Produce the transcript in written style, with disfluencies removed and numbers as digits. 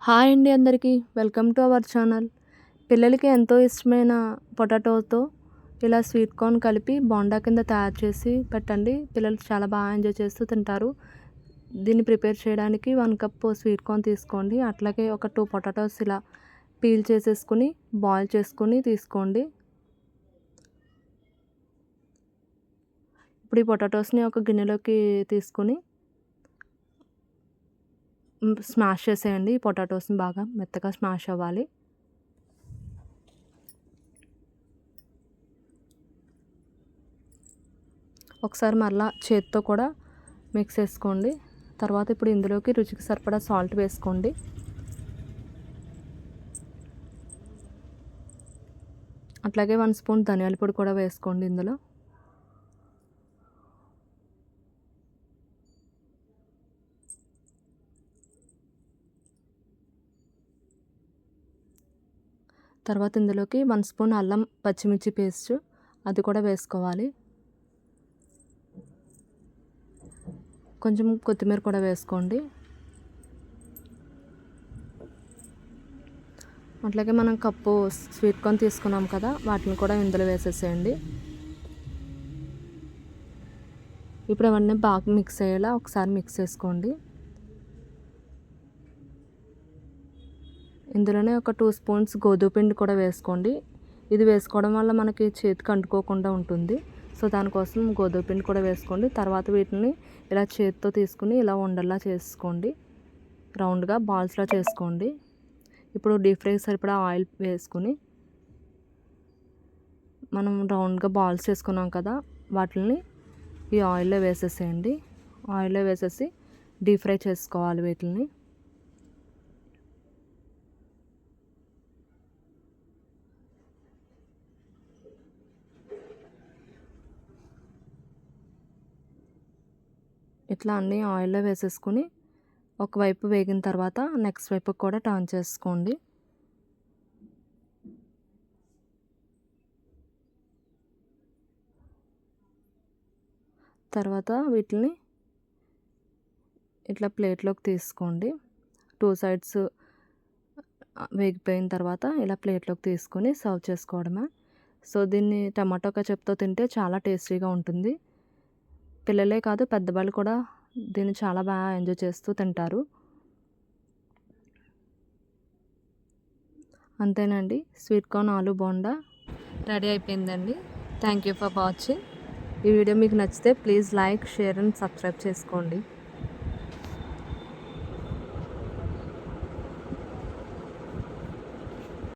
Hi అండి అందరికీ welcome to our channel. పిల్లలకి ఎంతో ఇష్టమైన పొటాటోతో ఇలా స్వీట్ కార్న్ కలిపి బోండా కింద తయారు చేసి పెట్టండి. పిల్లలు చాలా బాగా ఎంజాయ్ చేస్తూ తింటారు. దీన్ని ప్రిపేర్ చేయడానికి 1 కప్ స్వీట్ కార్న్ తీసుకోండి. అట్లాగే ఒక 2 పొటాటోస్ ఇలా పీల్ చేసేసుకుని బాయిల్ చేసుకుని తీసుకోండి. ఇప్పుడు ఈ పొటాటోస్ని ఒక గిన్నెలోకి తీసుకుని స్మాష్ చేసేయండి. ఈ పొటాటోస్ని బాగా మెత్తగా స్మాష్ అవ్వాలి. ఒకసారి మరలా చేత్తో కూడా మిక్స్ చేసుకోండి. తర్వాత ఇప్పుడు ఇందులోకి రుచికి సరిపడా సాల్ట్ వేసుకోండి. అట్లాగే 1 స్పూన్ ధనియాల పొడి కూడా వేసుకోండి ఇందులో. తర్వాత ఇందులోకి 1 స్పూన్ అల్లం పచ్చిమిర్చి పేస్ట్ అది కూడా వేసుకోవాలి. కొంచెం కొత్తిమీర కూడా వేసుకోండి. అట్లాగే మనం కప్పు స్వీట్ కార్న్ తీసుకున్నాం కదా, వాటిని కూడా ఇందులో వేసేసేయండి. ఇప్పుడు అవన్నీ బాగా మిక్స్ అయ్యేలా ఒకసారి మిక్స్ చేసుకోండి. ఇందులోనే ఒక 2 స్పూన్స్ గోధుమ పిండి కూడా వేసుకోండి. ఇది వేసుకోవడం వల్ల మనకి చేతికి అంటుకోకుండా ఉంటుంది. సో దానికోసం గోధుమ పిండి కూడా వేసుకోండి. తర్వాత వీటిని ఇలా చేతితో తీసుకుని ఇలా ఉండల్లా చేసుకోండి. రౌండ్గా బాల్స్లా చేసుకోండి. ఇప్పుడు డీప్ ఫ్రైకి సరిపడా ఆయిల్ వేసుకుని మనం రౌండ్గా బాల్స్ చేసుకున్నాం కదా, వాటిని ఈ ఆయిల్లో వేసేసేయండి. ఆయిల్లో వేసేసి డీప్ ఫ్రై చేసుకోవాలి వీటిని. ఇట్లా అన్నీ ఆయిల్లో వేసేసుకుని ఒకవైపు వేగిన తర్వాత నెక్స్ట్ వైపు కూడా టర్న్ చేసుకోండి. తర్వాత వీటిని ఇట్లా ప్లేట్లోకి తీసుకోండి. 2 సైడ్స్ వేగిపోయిన తర్వాత ఇలా ప్లేట్లోకి తీసుకొని సర్వ్ చేసుకోవడమే. సో దీన్ని టమాటో కెచప్తో తింటే చాలా టేస్టీగా ఉంటుంది. పిల్లలే కాదు పెద్దవాళ్ళు కూడా దీన్ని చాలా బాగా ఎంజాయ్ చేస్తూ తింటారు. అంతేనండి, స్వీట్ కార్న్ ఆలు బోండా రెడీ అయిపోయిందండి. Thank you for watching. ఈ వీడియో మీకు నచ్చితే please like, share and subscribe చేసుకోండి.